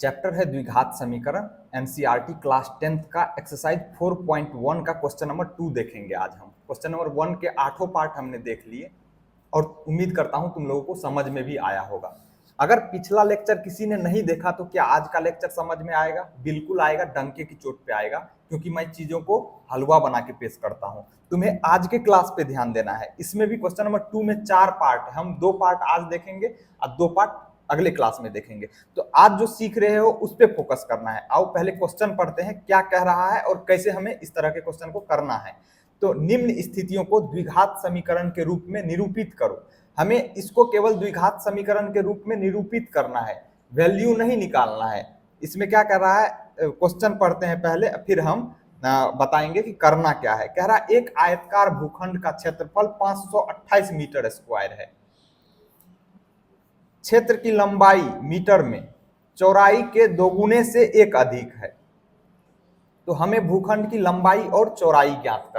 Chapter है द्विघात समीकरण। एनसीईआरटी क्लास 10th का एक्सरसाइज 4.1 का क्वेश्चन नंबर 2 देखेंगे आज हम। क्वेश्चन नंबर 1 के 8 पार्ट हमने देख लिए और उम्मीद करता हूं तुम लोगों को समझ में भी आया होगा। अगर पिछला लेक्चर किसी ने नहीं देखा तो क्या आज का लेक्चर समझ में आएगा? बिल्कुल आएगा, डंके की चोट पे आएगा, क्योंकि मैं चीजों को हलवा बना के पेश करता हूं। तुम्हें आज के क्लास पे ध्यान देना है। इसमें भी क्वेश्चन नंबर 2 में 4 पार्ट है, हम 2 पार्ट आज देखेंगे और 2 पार्ट अगले क्लास में देखेंगे। तो आज जो सीख रहे हो उस पर फोकस करना है। आओ पहले क्वेश्चन पढ़ते हैं, क्या कह रहा है और कैसे हमें इस तरह के क्वेश्चन को करना है। तो निम्न स्थितियों को द्विघात समीकरण के रूप में निरूपित करो। हमें इसको केवल द्विघात समीकरण के रूप में निरूपित करना है, वैल्यू नहीं निकालना है। इसमें क्या कर रहा है, क्वेश्चन पढ़ते हैं पहले, फिर हम बताएंगे कि करना क्या है। कह रहा है एक आयताकार भूखंड का क्षेत्रफल 528 मीटर स्क्वायर है। क्षेत्र की लंबाई मीटर में चौड़ाई के दोगुने से एक अधिक है। तो हमें भूखंड की लंबाई और चौड़ाई ज्ञात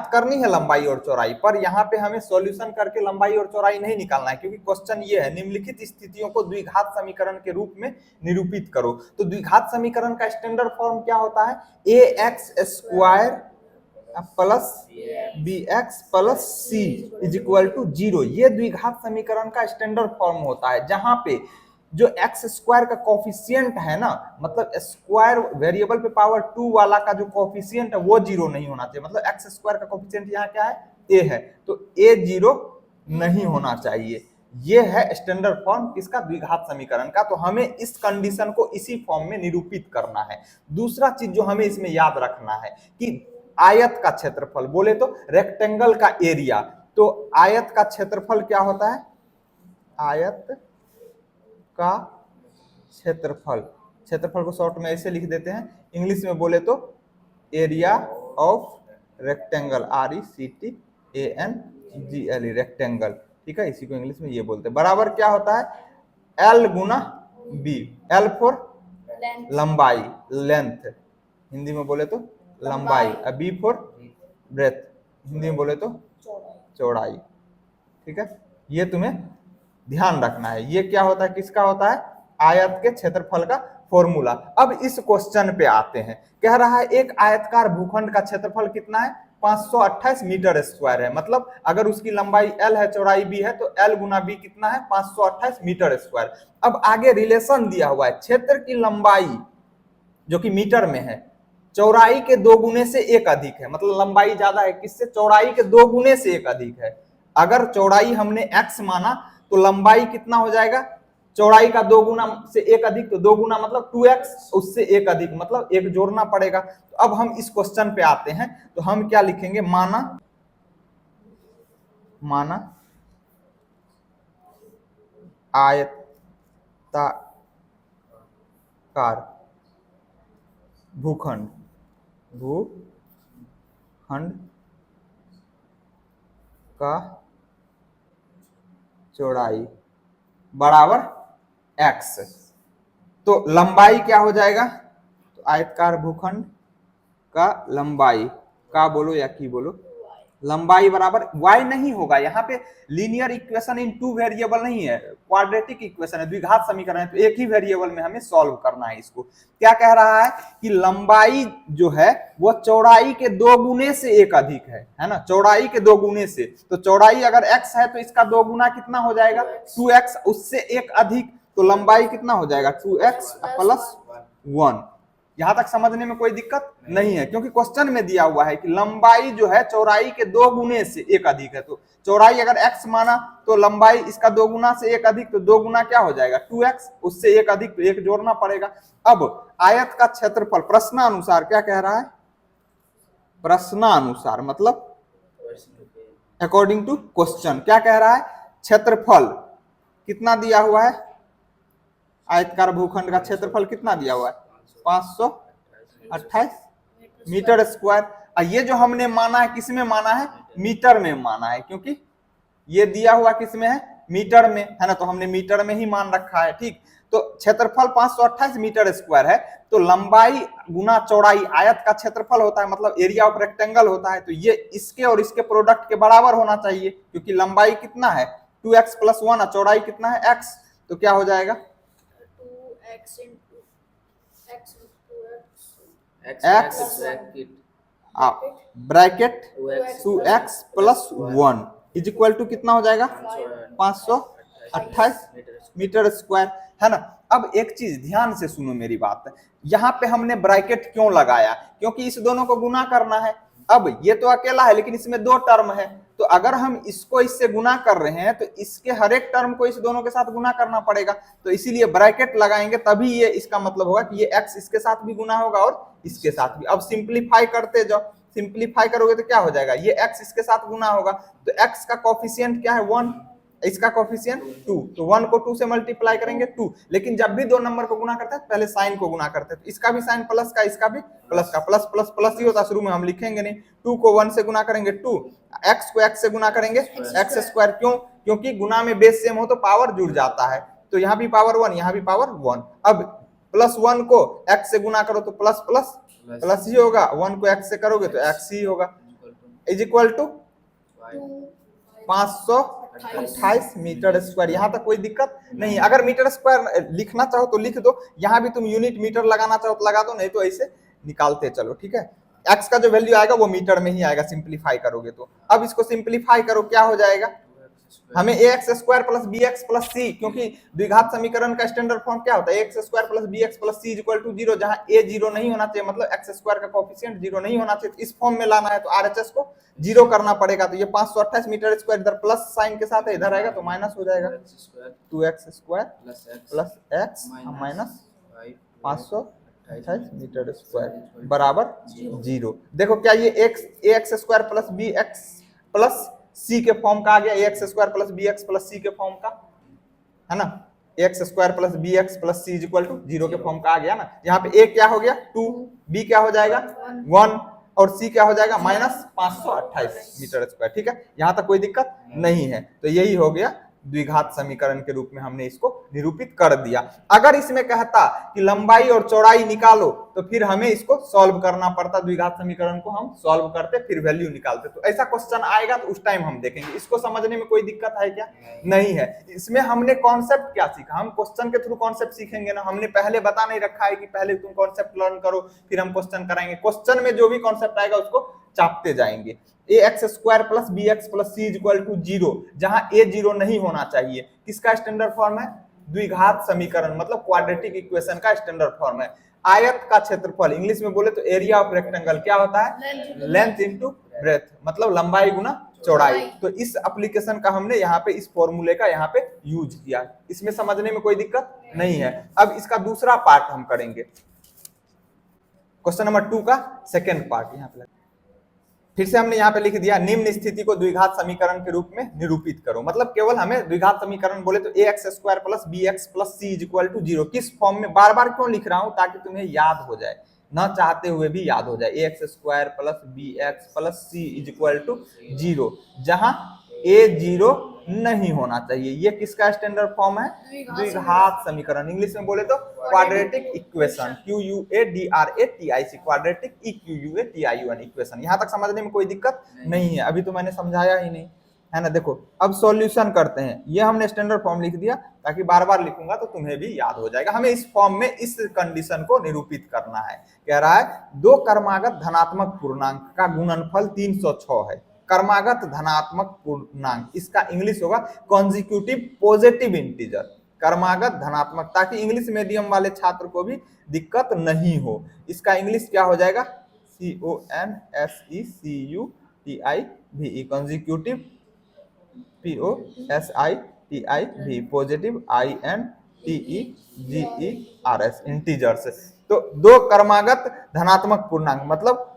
करनी है लंबाई और चौड़ाई। पर यहाँ पे हमें सॉल्यूशन करके लंबाई और चौड़ाई नहीं निकालना है, क्योंकि क्वेश्चन ये है निम्नलिखित स्थितियों को द्विघात समीकरण के रूप में निरूपित करो। तो द्विघात समीकरण का स्टैंडर्ड फॉर्म क्या होता है? ax square plus bx plus c is equal to 0। ये द्विघात समीकरण का स्टैंडर्ड फॉर्म होता है, जहां पे जो एक्स स्क्वायर का कोफिशिएंट है ना, मतलब स्क्वायर वेरिएबल पे पावर 2 वाला का जो कोफिशिएंट है वो 0 नहीं होना चाहिए। मतलब एक्स स्क्वायर का कोफिशिएंट यहाँ क्या है? a है, तो a 0 नहीं होना चाहिए। ये है स्टैंडर्ड फॉर्म किसका? द्विघात समीकरण का। तो हमें इस कंडीशन को इसी फॉर्म में निरूपित करना है। दूसरा चीज जो हमें इसमें याद रखना है कि आयत का क्षेत्रफल, बोले तो रेक्टेंगल का एरिया। तो आयत का क्षेत्रफल क्या होता है? आयत का क्षेत्रफल को शॉर्ट में ऐसे लिख देते हैं, इंग्लिश में बोले तो area of rectangle, RECTANGLE rectangle. ठीक है, इसी को इंग्लिश में ये बोलते हैं। बराबर क्या होता है? L Guna B। L for लंबाई, लेंथ हिंदी में बोले तो लंबाई, B फॉर ब्रेथ हिंदी में बोले तो चौड़ाई। ठीक है, ये तुम्हें ध्यान रखना है। ये क्या होता है? किसका होता है? आयत के क्षेत्रफल का फॉर्मूला। अब इस क्वेश्चन पे आते हैं। कह रहा है एक आयताकार भूखंड का क्षेत्रफल कितना है? 528 मीटर स्क्वायर है। मतलब अगर उसकी लंबाई L है, चौड़ाई B है, तो L गुना B कितना है? 528 मीटर स्क्वायर। अब आगे रिलेशन दिया हुआ है, क्षेत्र की लंबाई जो कि मीटर में है, चौड़ाई के 2 गुने से एक अधिक है। मतलब लंबाई ज्यादा है किससे? चौड़ाई के 2 गुने से एक अधिक है। अगर चौड़ाई हमने x माना तो लंबाई कितना हो जाएगा? चौड़ाई का 2 गुना से एक अधिक, तो 2 गुना मतलब 2x, उससे एक अधिक मतलब एक जोड़ना पड़ेगा। तो अब हम इस क्वेश्चन पे आते हैं, तो हम क्या लिखेंगे? माना आयताकार भूखंड का चौड़ाई बराबर x। तो लंबाई क्या हो जाएगा? तो आयताकार भूखंड का लंबाई का बोलो या की बोलो, लंबाई बराबर y नहीं होगा। यहाँ पे लीनियर इक्वेशन इन 2 वेरिएबल नहीं है, क्वाड्रेटिक इक्वेशन है, द्विघात समीकरण है। तो एक ही वेरिएबल में हमें सॉल्व करना है इसको। क्या कह रहा है कि लंबाई जो है वो चौड़ाई के 2 गुने से एक अधिक है ना? चौड़ाई के 2 गुने से। तो चौड़ाई अगर x है तो इसका 2 गुना कितना हो जाएगा? 2x, उससे एक अधिक, तो लंबाई कितना हो जाएगा? 2x plus 1। यहां तक समझने में कोई दिक्कत नहीं है, क्योंकि क्वेश्चन में दिया हुआ है कि लंबाई जो है चौड़ाई के 2 गुने से एक अधिक है। तो चौड़ाई अगर x माना तो लंबाई इसका 2 गुना से एक अधिक, तो 2 गुना क्या हो जाएगा? 2x, उससे एक अधिक, तो एक जोड़ना पड़ेगा। अब आयत का क्षेत्रफल प्रश्नानुसार क्या कह रहा है? प्रश्नानुसार मतलब अकॉर्डिंग टू क्वेश्चन क्या कह रहा है? क्षेत्रफल कितना दिया हुआ है? आयताकार भूखंड का क्षेत्रफल कितना दिया हुआ है? 528 मीटर स्क्वायर। ये जो हमने माना है, किसमें माना है? मीटर में माना है, क्योंकि ये दिया हुआ किसमें है? मीटर में है ना, तो हमने मीटर में ही मान रखा है। ठीक, तो क्षेत्रफल 528 मीटर स्क्वायर है। तो लंबाई गुना चौड़ाई आयत का क्षेत्रफल होता है, मतलब एरिया ऑफ रेक्टेंगल होता है। तो ये इसके और इसके प्रोडक्ट के बराबर होना चाहिए, क्योंकि लंबाई कितना है? 2x प्लस 1, चौड़ाई कितना है? x। तो क्या हो जाएगा? x into x x bracket 2x plus 1 is equal to कितना हो जाएगा 528 मीटर स्क्वायर, है ना। अब एक चीज ध्यान से सुनो मेरी बात, यहाँ पे हमने ब्रैकेट क्यों लगाया, क्योंकि इस दोनों को गुना करना है। अब ये तो अकेला है लेकिन इसमें दो टर्म है, तो अगर हम इसको इससे गुना कर रहे हैं तो इसके हर एक टर्म को इस दोनों के साथ गुना करना पड़ेगा, तो इसीलिए ब्रैकेट लगाएंगे, तभी ये इसका मतलब होगा कि ये x इसके साथ भी गुना होगा और इसके साथ भी। अब सिंप्लीफाई करते जाओ, सिंप्लीफाई करोगे तो क्या हो जाएगा, ये x इसके साथ गुना होगा तो x का कोफिशिएंट क्या है 1, इसका कोफिशिएंट 2, तो 1 को 2 से मल्टीप्लाई करेंगे 2, लेकिन जब भी दो नंबर को गुना करते हैं पहले साइन को गुना करते हैं, तो इसका भी साइन प्लस का, इसका भी प्लस का, प्लस प्लस प्लस ही होता, शुरू में हम लिखेंगे नहीं। 2 को 1 से गुना करेंगे 2, x को x से गुना करेंगे x स्क्वायर, क्यों, क्योंकि गुना में बेस सेम हो तो पावर जुड़ जाता है, तो यहाँ भी पावर 1 यहाँ भी पावर 1। अब प्लस 1 को x से गुना करो तो प्लस प्लस प्लस ही होगा, 1 को x से करोगे तो x ही होगा, is equal to 528 metre square. यहाँ तक कोई दिक्कत नहीं, अगर मीटर स्क्वायर लिखना चाहो तो लिख दो, यहाँ भी तुम यूनिट मीटर लगाना चाहो तो लगा दो, नहीं तो ऐसे निकालते चलो, ठीक है। x का जो वैल्यू आएगा वो मीटर में ही आएगा सिंप्लीफाई करोगे तो। अब इसको सिंप्लीफाई करो, क्या हो जाएगा, हमें ax square plus bx plus c, क्योंकि द्विघात समीकरण का स्टैंडर्ड फॉर्म क्या होता है, ax square plus bx plus c equal to 0, जहां a 0 नहीं होना चाहिए, मतलब x स्क्वायर का कोफिशिएंट 0 नहीं होना चाहिए, तो इस फॉर्म में लाना है तो RHS को 0 करना पड़ेगा, तो ये 528 मीटर स्क्वायर इधर प्लस साइन के साथ है, इधर आएगा तो माइनस हो जाएगा, 2x square plus x minus 528 metre square बराबर 0। देखो क्या ये ax square plus bx plus c के फॉर्म का आ गया, ax square plus bx plus c के फॉर्म का, है ना, ax square plus bx plus c equal to 0 के फॉर्म का आ गया ना। यहाँ पे a क्या हो गया 2, b क्या हो जाएगा 1 और c क्या हो जाएगा माइनस 528 मीटर स्क्वायर, ठीक है, यहाँ तक कोई दिक्कत नहीं है। तो यही हो गया द्विघात समीकरण के रूप में हमने इसको निरूपित कर दिया। अगर इसमें कहता कि लंबाई और चौड़ाई निकालो तो फिर हमें इसको सॉल्व करना पड़ता, द्विघात समीकरण को हम सॉल्व करते फिर वैल्यू निकालते, तो ऐसा क्वेश्चन आएगा तो उस टाइम हम देखेंगे। इसको समझने में कोई दिक्कत है क्या, नहीं है। इसमें हमने कॉन्सेप्ट क्या सीखा, हम क्वेश्चन के थ्रू कॉन्सेप्ट सीखेंगे ना, हमने पहले बता नहीं रखा है कि पहले तुम कॉन्सेप्ट लर्न करो फिर हम क्वेश्चन कराएंगे, क्वेश्चन में जो भी कॉन्सेप्ट आएगा उसको चापते जाएंगे। ax square plus bx plus c equal to 0, जहां a 0 नहीं होना चाहिए, किसका स्टैंडर्ड फॉर्म है, द्विघात समीकरण, मतलब क्वाड्रेटिक इक्वेशन का स्टैंडर्ड फॉर्म है। आयत का क्षेत्रफल, इंग्लिश में बोले तो एरिया ऑफ रेक्टेंगल क्या होता है, लेंथ इनटू ब्रेथ, मतलब लंबाई गुना चौड़ाई। तो इस एप्लीकेशन का हमने यहाँ पे इस फॉर्मूले का यहाँ पे यूज किया, इसमें समझने में कोई दिक्कत नहीं है। अब इसका दूसरा पार्ट हम करेंगे, क्वेश्चन नंबर 2 का सेकेंड पार्ट यहाँ पे फिर से हमने यहाँ पे लिख दिया, निम्न स्थिति को द्विघात समीकरण के रूप में निरूपित करो, मतलब केवल हमें द्विघात समीकरण बोले तो ax square plus bx plus c equal to 0, किस फॉर्म में, बार बार क्यों लिख रहा हूं, ताकि तुम्हें याद हो जाए, ना चाहते हुए भी याद हो जाए, ax square plus bx plus c equal to 0, जहां a 0 नहीं होना चाहिए। ये किसका स्टैंडर्ड फॉर्म है, द्विघात समीकरण, इंग्लिश में बोले तो quadratic equation, QUADRATIC, quadratic EQUATION equation. यहाँ तक समझने में कोई दिक्कत नहीं है, अभी तो मैंने समझाया ही नहीं, है ना। देखो अब सॉल्यूशन करते हैं, ये हमने स्टैंडर्ड फॉर्म लिख दिया ताकि बार बार लिखूंगा तो तुम्हें भी याद हो जाएगा। हमें इस फॉर्म में इस कंडीशन को निरूपित करना है, कह रहा है दो कर्मागत धनात्मक पूर्णांक का गुणनफल 306 है, कर्मागत धनात्मक पूर्णांक, इसका इंग्लिश होगा कॉन्जिक्यूटिव पॉजिटिव इंटीजर, कर्मागत धनात्मक, ताकि इंग्लिश मीडियम वाले छात्र को भी दिक्कत नहीं हो। इसका इंग्लिश क्या हो जाएगा, CONSECUTIV, consecutive POSITIV, positive INTEGERS, integers. तो दो कर्मागत धनात्मक पूर्णांक मतलब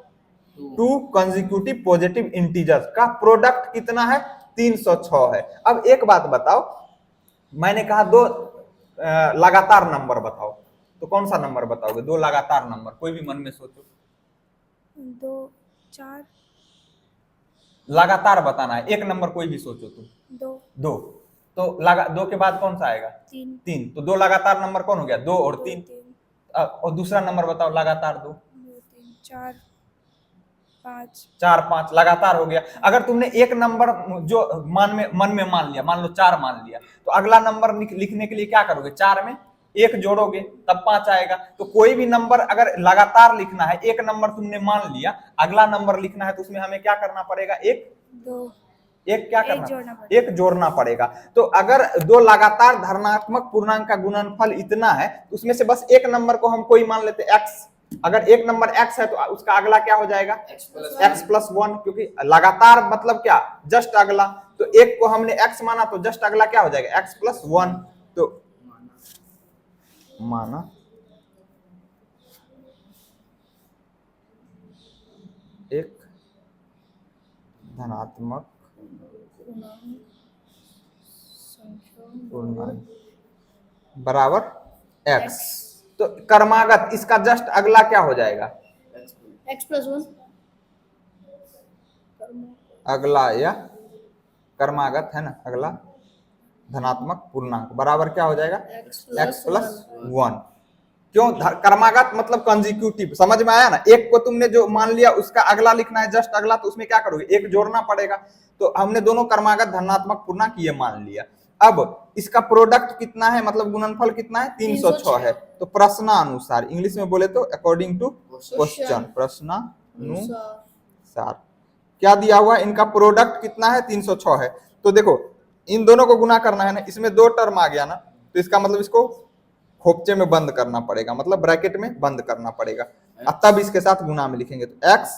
2 कंसेक्यूटिव पॉजिटिव इंटीजर्स का प्रोडक्ट कितना है, 306 है। अब एक बात बताओ, मैंने कहा दो लगातार नंबर बताओ, तो कौन सा नंबर बताओगे, दो लगातार नंबर, कोई भी मन में सोचो, 2 4 लगातार बताना है, एक नंबर कोई भी सोचो तुम, 2 तो दो के बाद कौन सा आएगा, 3, तो दो लगातार नंबर कौन हो गया, 2 और 3, और दूसरा नंबर बताओ लगातार 2 3 4 5 लगातार हो गया। अगर तुमने एक नंबर जो मन में मान लिया, मान लो 4 मान लिया, तो अगला नंबर लिखने के लिए क्या करोगे, 4 में एक जोड़ोगे तब 5 आएगा। तो कोई भी नंबर अगर लगातार लिखना है, एक नंबर तुमने मान लिया, अगला नंबर लिखना है तो उसमें हमें क्या करना पड़ेगा, एक क्या करना, एक जोड़ना पड़ेगा। तो अगर दो लगातार धनात्मक पूर्णांक का गुणनफल इतना है तो उसमें से बस एक नंबर को हम कोई मान लेते हैं x। अगर एक नंबर x है तो उसका अगला क्या हो जाएगा, x+1, क्योंकि लगातार मतलब क्या, जस्ट अगला। तो एक को हमने x माना तो जस्ट अगला क्या हो जाएगा, x+1। तो माना एक धनात्मक पूर्णांक बराबर x। तो क्रमागत इसका जस्ट अगला क्या हो जाएगा, x+1 अगला या क्रमागत है ना, अगला धनात्मक पूर्णांक बराबर क्या हो जाएगा, x+1। क्यों क्रमागत मतलब कंजिक्यूटिव, समझ में आया ना। एक को तुमने जो मान लिया उसका अगला लिखना है जस्ट अगला, तो उसमें क्या करोगे, एक जोड़ना पड़ेगा। तो हमने दोनों क्रमागत धनात्मक पूर्णांक ये मान लिया। अब इसका प्रोडक्ट कितना है, मतलब गुणनफल कितना है, 306 है। तो प्रश्नानुसार, इंग्लिश में बोले तो अकॉर्डिंग टू क्वेश्चन, प्रश्नानुसार क्या दिया हुआ, इनका प्रोडक्ट कितना है, 306 है। तो देखो इन दोनों को गुना करना है ना, इसमें दो टर्म आ गया ना, तो इसका मतलब इसको खोपचे में बंद करना पड़ेगा, मतलब ब्रैकेट में बंद करना पड़ेगा, तब इसके साथ गुना में लिखेंगे। तो x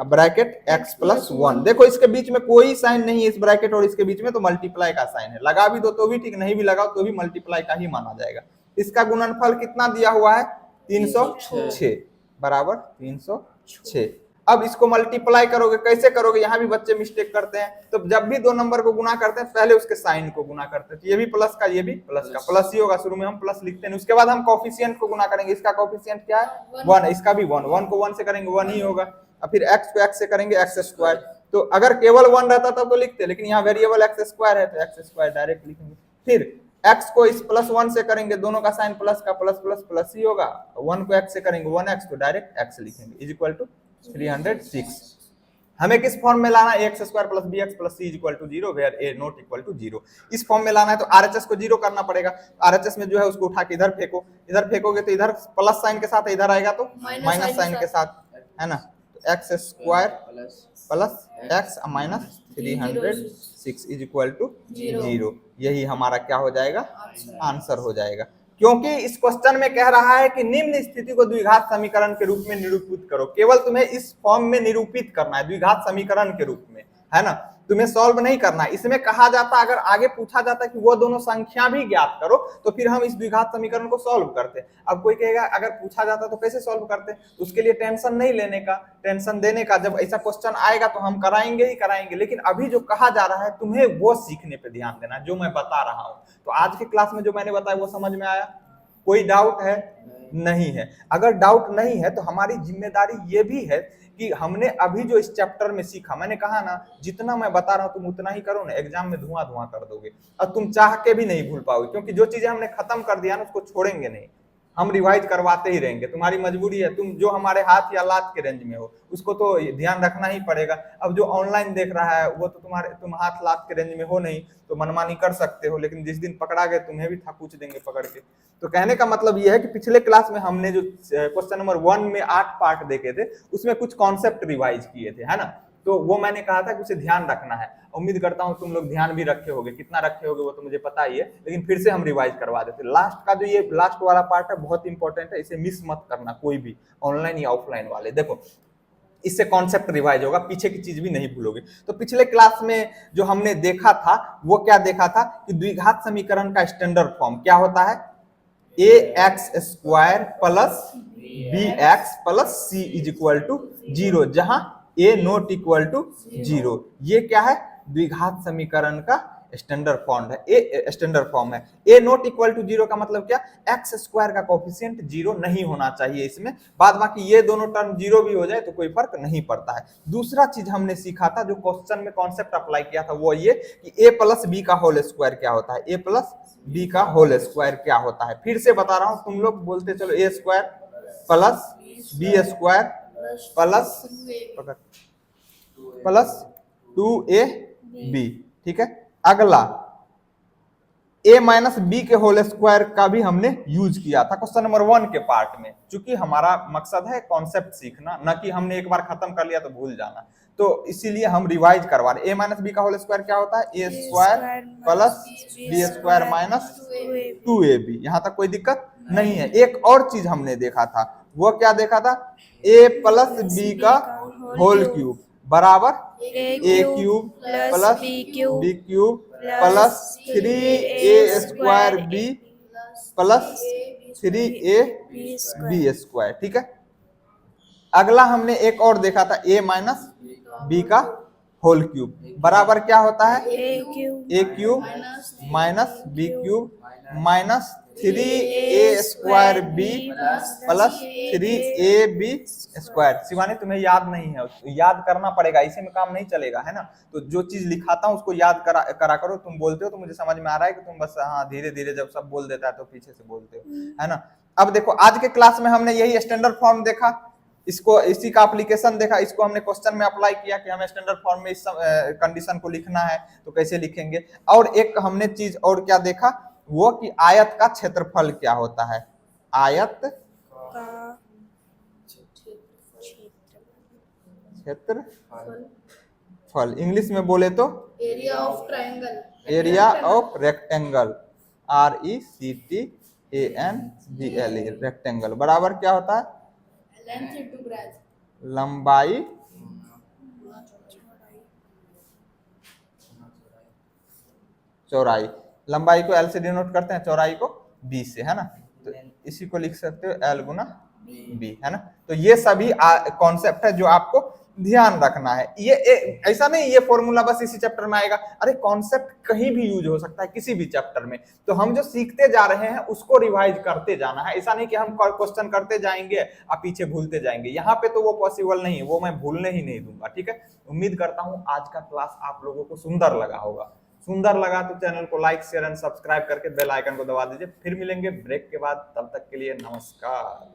ब्रैकेट x+1। देखो इसके बीच में कोई साइन नहीं है, इस ब्रैकेट और इसके बीच में, तो मल्टीप्लाई का साइन है। लगा भी दो तो भी ठीक, नहीं भी लगाओ तो भी मल्टीप्लाई का ही माना जाएगा। इसका गुणनफल कितना दिया हुआ है, 306 बराबर 306। अब इसको मल्टीप्लाई करोगे, कैसे करोगे, यहाँ भी बच्चे मिस्टेक करते हैं। तो जब भी दो नंबर को गुना करते हैं पहले उसके साइन को गुना करते हैं। तो ये भी प्लस का, ये भी प्लस का, प्लस ही होगा, शुरू में हम प्लस लिखते हैं। उसके बाद हम कोफिशिएंट को गुना करेंगे। इसका कोफिशिएंट क्या है, 1, इसका भी 1, 1 को 1 से करेंगे 1 ही होगा। और फिर x को x से करेंगे x²। तो अगर केवल 1 रहता तब तो लिखते, लेकिन यहाँ वेरिएबल x² है तो x² डायरेक्ट लिखेंगे। फिर x को इस +1 से करेंगे, दोनों का साइन प्लस का, प्लस प्लस प्लस ही होगा। 1 को x से करेंगे 1x, तो डायरेक्ट x लिखेंगे, इज इक्वल टू 306। हमें किस फॉर्म में लाना है, x² + bx + c = 0 where a not equal to 0। इस फॉर्म में लाना है तो RHS को 0 करना पड़ेगा। RHS में जो है उसको उठा के इधर फेंको, इधर फेंकोगे तो इधर प्लस साइन के साथ, इधर आएगा तो माइनस साइन के साथ, है ना। तो x² plus x minus 306 is equal to 0। यही हमारा क्या हो जाएगा, आंसर हो जाएगा। क्योंकि इस क्वेश्चन में कह रहा है कि निम्न स्थिति को द्विघात समीकरण के रूप में निरूपित करो। केवल तुम्हें इस फॉर्म में निरूपित करना है, द्विघात समीकरण के रूप में, है ना। तुम्हें सॉल्व नहीं करना है। इसमें कहा जाता, अगर आगे पूछा जाता कि वो दोनों संख्या भी ज्ञात करो, तो फिर हम इस द्विघात समीकरण को सॉल्व करते। अब कोई कहेगा अगर पूछा जाता तो कैसे सॉल्व करते, उसके लिए टेंशन नहीं लेने का, टेंशन देने का। जब ऐसा क्वेश्चन आएगा तो हम कराएंगे ही कराएंगे, लेकिन अभी जो कहा जा रहा है तुम्हें वो सीखने पे ध्यान देना जो मैं बता रहा हूँ। तो आज की क्लास में जो मैंने बताया वो समझ में आया, कोई डाउट है, नहीं है। अगर डाउट नहीं है तो हमारी जिम्मेदारी ये भी है कि हमने अभी जो इस चैप्टर में सीखा, मैंने कहा ना जितना मैं बता रहा हूं तुम उतना ही करो ना, एग्जाम में धुआं धुआं कर दोगे और तुम चाह के भी नहीं भूल पाओगे। क्योंकि जो चीजें हमने खत्म कर दिया ना उसको छोड़ेंगे नहीं, हम रिवाइज करवाते ही रहेंगे। तुम्हारी मजबूरी है, तुम जो हमारे हाथ या लात के रेंज में हो उसको तो ध्यान रखना ही पड़ेगा। अब जो ऑनलाइन देख रहा है वो तो तुम हाथ लात के रेंज में हो नहीं, तो मनमानी कर सकते हो, लेकिन जिस दिन पकड़ा गए तुम्हें भी थकूच देंगे पकड़ के। तो कहने का मतलब ये है कि पिछले क्लास में हमने जो क्वेश्चन नंबर 1 में 8 पार्ट देखे थे उसमें कुछ कॉन्सेप्ट रिवाइज किए थे, है ना। तो वो मैंने कहा था कि उसे ध्यान रखना है। उम्मीद करता हूं तुम लोग ध्यान भी रखे होगे, कितना रखे होगे वो तो मुझे पता ही है, लेकिन फिर से हम रिवाइज करवा देते। लास्ट का जो ये लास्ट वाला पार्ट है बहुत इंपॉर्टेंट है, इसे मिस मत करना कोई भी, ऑनलाइन या ऑफलाइन वाले। देखो इससे कॉन्सेप्ट रिवाइज होगा, पीछे की चीज भी नहीं भूलोगे। तो पिछले क्लास में जो हमने देखा था वो क्या देखा था कि द्विघात समीकरण का स्टैंडर्ड फॉर्म क्या होता है, ax² plus bx plus c is equal to 0, जहां a नॉट इक्वल टू 0। ये क्या है, द्विघात समीकरण का स्टैंडर्ड फॉर्म है, स्टैंडर्ड फॉर्म है। a नॉट इक्वल टू 0 का मतलब क्या, x² का कोफिशिएंट 0 नहीं होना चाहिए इसमें। बाद बाकी ये दोनों टर्म 0 भी हो जाए तो कोई फर्क नहीं पड़ता है। दूसरा चीज हमने सीखा था जो क्वेश्चन में कॉन्सेप्ट अप्लाई किया था वो ये कि a प्लस बी का होल स्क्वायर क्या होता है, a प्लस बी का होल स्क्वायर क्या होता है। फिर से बता रहा हूं, तुम लोग बोलते चलो a² plus b² plus 2ab, ठीक है। अगला a माइनस बी के होल स्क्वायर का भी हमने यूज किया था क्वेश्चन नंबर 1 के पार्ट में, क्योंकि हमारा मकसद है कॉन्सेप्ट सीखना, न कि हमने एक बार खत्म कर लिया तो भूल जाना। तो इसीलिए हम रिवाइज करवा रहे। a माइनस बी का होल स्क्वायर क्या होता है? a square plus B square minus 2ab। यहां तक कोई दिक्कत नहीं है। एक और चीज हमने देखा था, वो क्या देखा था? a प्लस बी का होल क्यूब बराबर a cube plus B cube plus 3a square B plus 3a B square. ठीक है। अगला हमने एक और देखा था, a माइनस बी का होल क्यूब बराबर क्या होता है? a cube minus B cube minus 3a square B plus 3ab square. Shivani तुम्हें याद नहीं है, याद करना पड़ेगा, इसी में काम नहीं चलेगा, है ना। तो जो चीज लिखाता हूं उसको याद करा करो। तुम बोलते हो तो मुझे समझ में आ रहा है कि तुम बस हाँ धीरे धीरे जब सब बोल देता है तो पीछे से बोलते हो, है ना। अब देखो आज के क्लास में हमने यही स्टैंडर्ड फॉर्म देखा, इसको इसी का एप्लीकेशन देखा, इसको हमने क्वेश्चन में अप्लाई किया कि हमें स्टैंडर्ड फॉर्म में इस कंडीशन को लिखना है तो कैसे लिखेंगे। और एक हमने चीज और क्या देखा, वो कि आयत का क्षेत्रफल क्या होता है। आयत का क्षेत्रफल इंग्लिश में बोले तो area of triangle, area of rectangle, RECTANGLE rectangle बराबर क्या होता है? लेंथ इनटू ब्रेड्थ, लंबाई चौड़ाई। लंबाई को L से डिनोट करते हैं, चौड़ाई को B से, है ना। तो इसी को लिख सकते हो L गुना B, है ना। तो ये सभी कॉन्सेप्ट है जो आपको ध्यान रखना है। ये ऐसा नहीं ये फॉर्मूला बस इसी चैप्टर में आएगा, अरे कॉन्सेप्ट कहीं भी यूज हो सकता है किसी भी चैप्टर में। तो हम जो सीखते जा रहे हैं उसको रिवाइज करते जाना है। ऐसा नहीं कि हम क्वेश्चन करते जाएंगे और पीछे भूलते जाएंगे, यहाँ पे तो वो पॉसिबल नहीं है, वो मैं भूलने ही नहीं दूंगा। ठीक है। उम्मीद करता हूँ आज का क्लास आप लोगों को सुंदर लगा होगा। सुंदर लगा तो चैनल को लाइक शेयर एंड सब्सक्राइब करके बेल आइकन को दबा दीजिए। फिर मिलेंगे ब्रेक के बाद, तब तक के लिए नमस्कार।